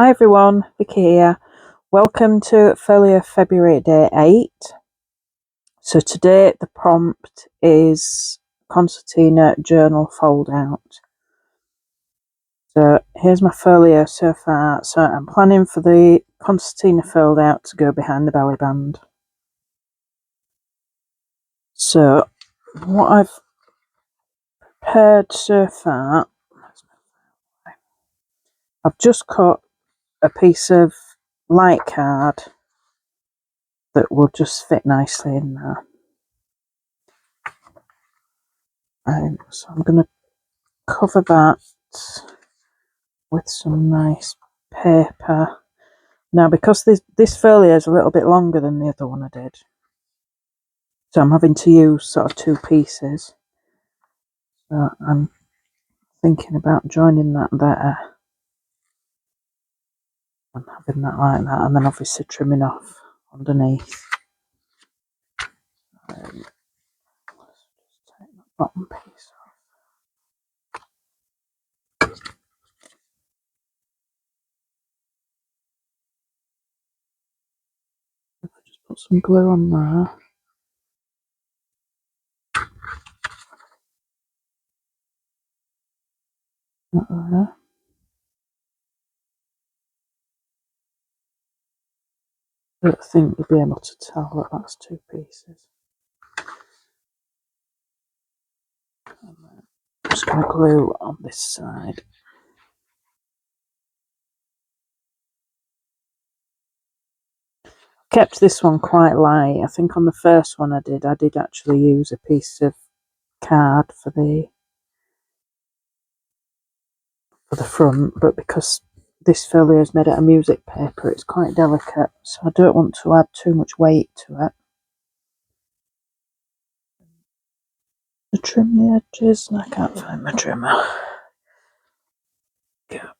Hi everyone, Vicky here. Welcome to Folio February Day 8. So today the prompt is Concertina journal foldout. So here's my folio so far. So I'm planning for the Concertina foldout to go behind the belly band. So what I've prepared so far, I've just cut a piece of light card that will just fit nicely in there. So I'm going to cover that with some nice paper. Now, because this folio is a little bit longer than the other one I did, so I'm having to use sort of two pieces. So I'm thinking about joining that there and having that like that, and then obviously trimming off underneath. Let's just take that bottom piece off. If I just put some glue on there. That there. I don't think you'll be able to tell that that's two pieces. And then I'm just going to glue on this side. Kept this one quite light. I think on the first one I did actually use a piece of card for the front, but because this folio is made out of music paper, it's quite delicate, so I don't want to add too much weight to it. To trim the edges, and I can't find my trimmer. Yeah.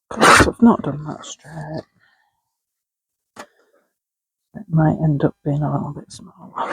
Because I've not done that straight. It might end up being a little bit smaller.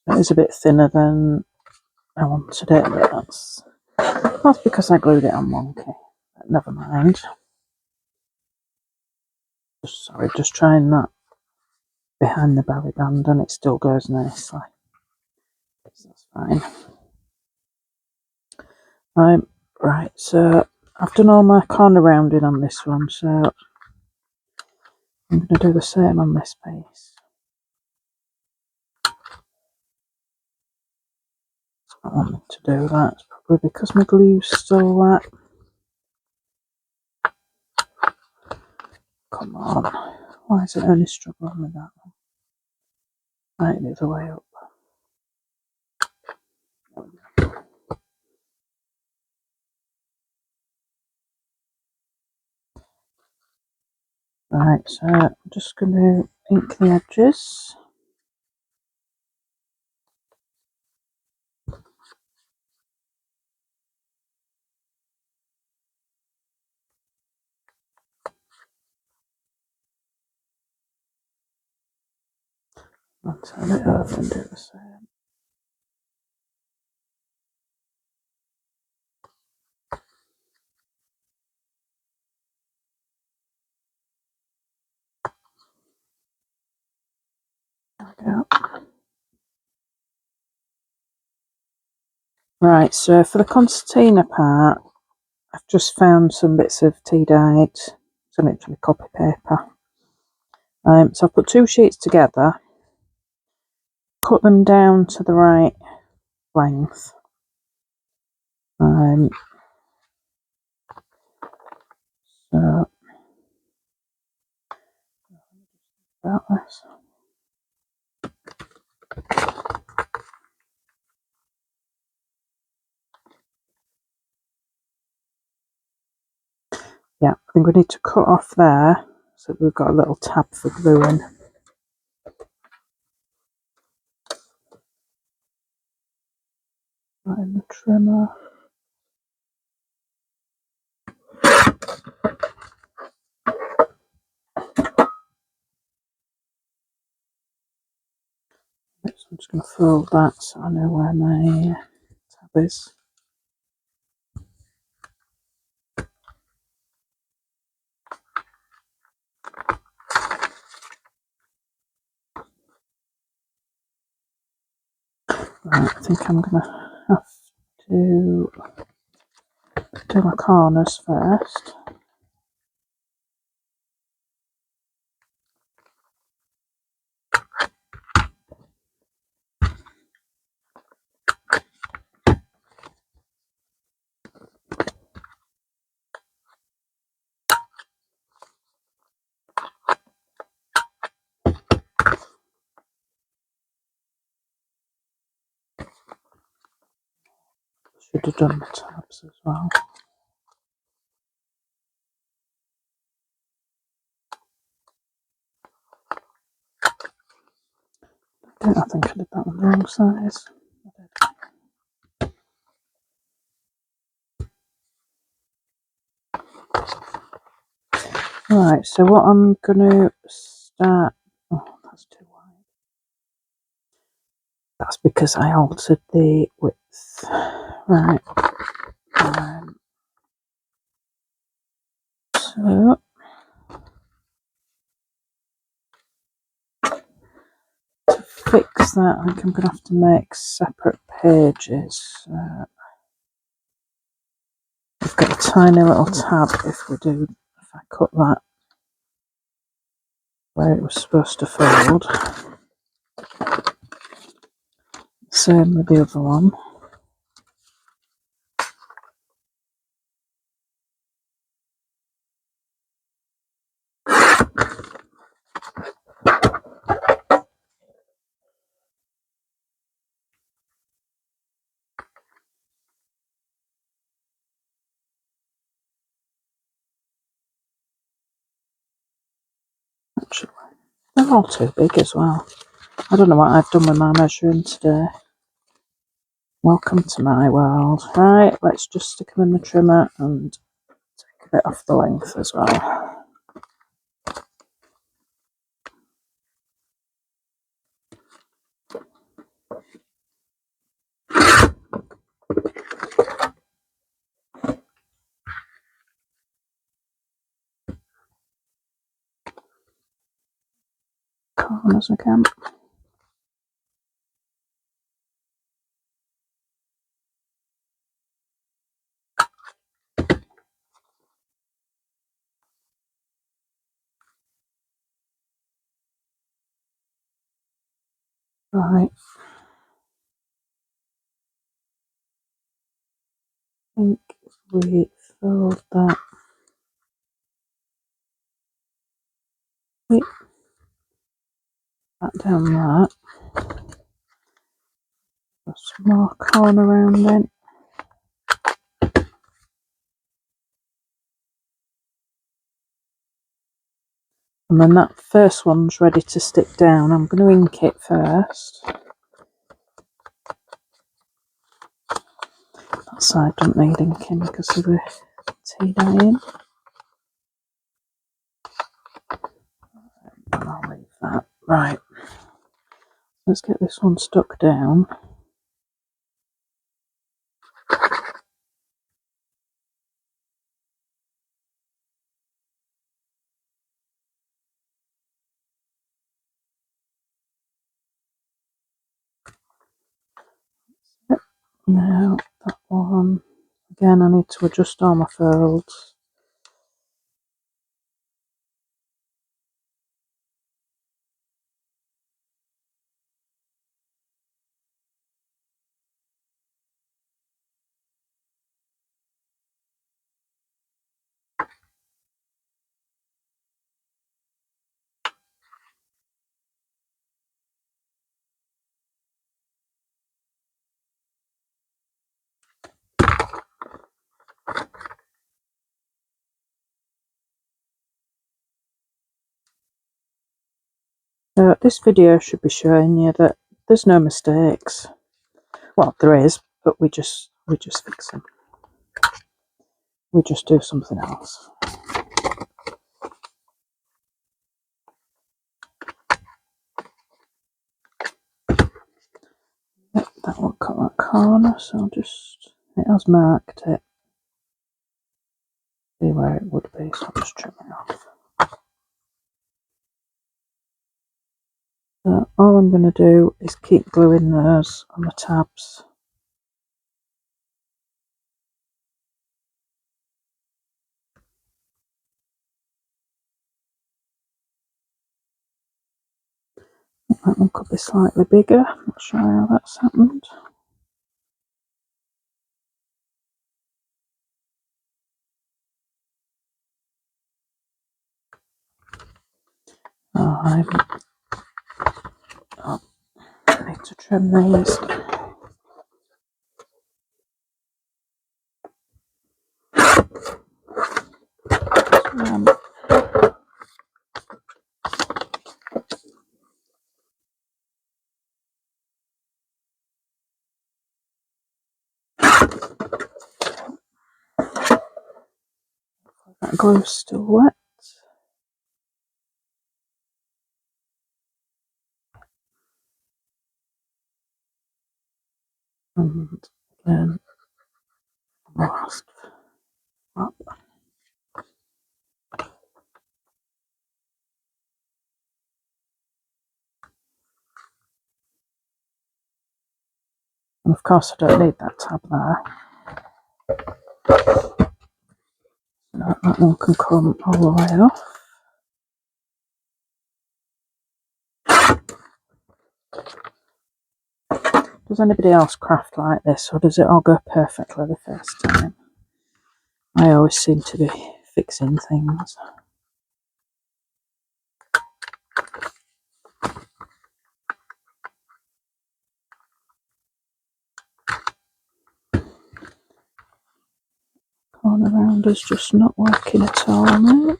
It is a bit thinner than I wanted it, but that's because I glued it on wonky. But never mind. Just trying that behind the belly band, and it still goes nicely. So that's fine. Right, so I've done all my corner rounding on this one, so I'm going to do the same on this piece. I don't want me to do that. It's probably because my glue's still wet. Come on. Why is it only struggling with that one? Right, the other way up. Right, so I'm just going to ink the edges. I'll turn it over and do the same. There we go. Right, so for the concertina part, I've just found some bits of tea-dyed, some literally copy paper. So I've put two sheets together, cut them down to the right length. So about this. Yeah, I think we need to cut off there so we've got a little tab for gluing. Right in the trimmer. So I'm just going to fold that so I know where my tab is. Right, I think I'm going to have to do my corners first. Should have done the tabs as well. I think I did that on the wrong size. Right, so what I'm going to start... Oh, that's too wide. That's because I altered the width. Right. So... to fix that, I think I'm going to have to make separate pages. We've got a tiny little tab if I cut that where it was supposed to fold. Same with the other one. Actually, they're all too big as well. I don't know what I've done with my measuring today. Welcome to my world. Right, let's just stick them in the trimmer and take a bit off the length as well. Corners again. Right. I think we fold that. Wait. That down that. Put some more corner around then. And then that first one's ready to stick down. I'm going to ink it first. That side doesn't need inking because of the tea dye in. And I'll leave that. Right. Let's get this one stuck down. Now that one, again I need to adjust all my folds. So this video should be showing you that there's no mistakes. Well, there is, but we just fix them. We just do something else. Yep, that won't cut that corner, so I'll just, it has marked it. See where it would be, so I'll just trim it off. So all I'm going to do is keep gluing those on the tabs. That one could be slightly bigger, not sure how that's happened. Oh, I need to trim these. That glue's still wet. And then last up. And of course I don't need that tab there. That one can come all the way off. Does anybody else craft like this, or does it all go perfectly the first time? I always seem to be fixing things. Corner rounder's just not working at all now.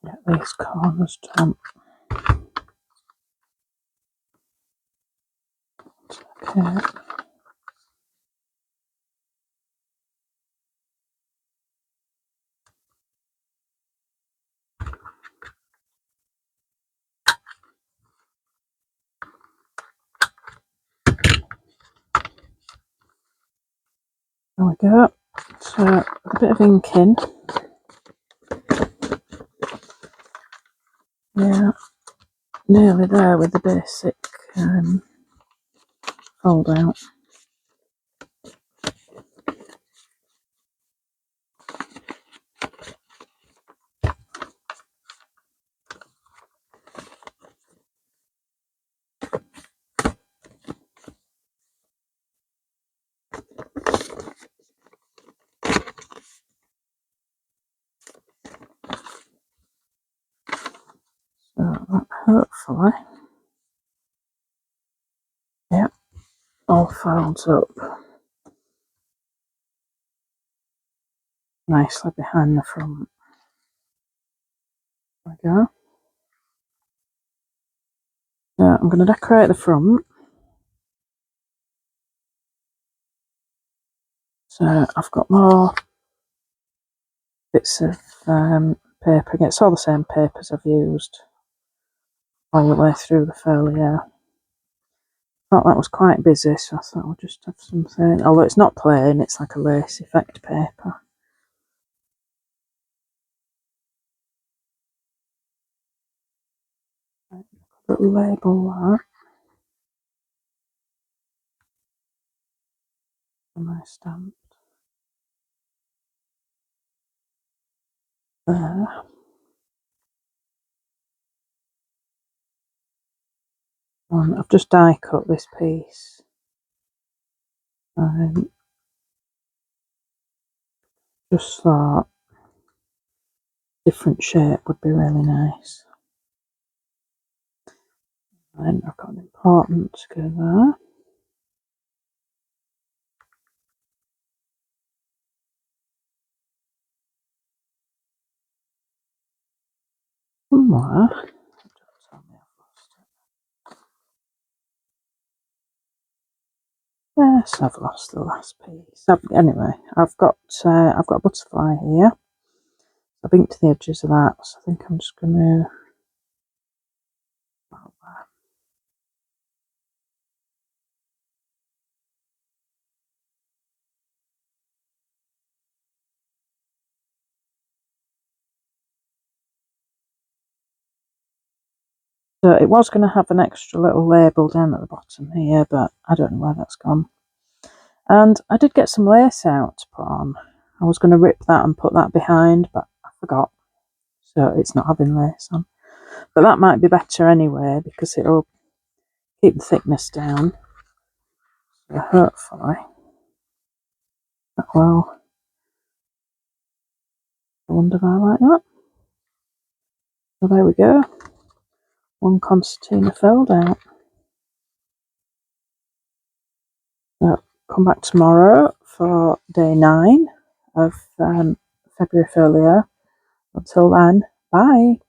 Get these corners done. Okay. There we go. So a bit of ink in. Yeah, nearly there with the basic fold out. So that hopefully, yeah, all folds up nicely behind the front. There we go. So I'm going to decorate the front. So I've got more bits of paper. It's all the same papers I've used all the way through the folio. Thought that was quite busy, so I thought I'll just have something. Although it's not plain, it's like a lace effect paper. Little label that. And I stamped there. And I've just die cut this piece. Just thought different shape would be really nice. And I've got an important to go there. somewhere. Yes, I've lost the last piece. Anyway, I've got a butterfly here. I've inked the edges of that, so I think I'm just going to. So it was going to have an extra little label down at the bottom here, but I don't know where that's gone. And I did get some lace out to put on. I was going to rip that and put that behind, but I forgot. So it's not having lace on. But that might be better anyway, because it'll keep the thickness down. So hopefully that will. I wonder if I like that. So there we go. One concertina fold out. So come back tomorrow for day 9 of February folio. Until then, bye.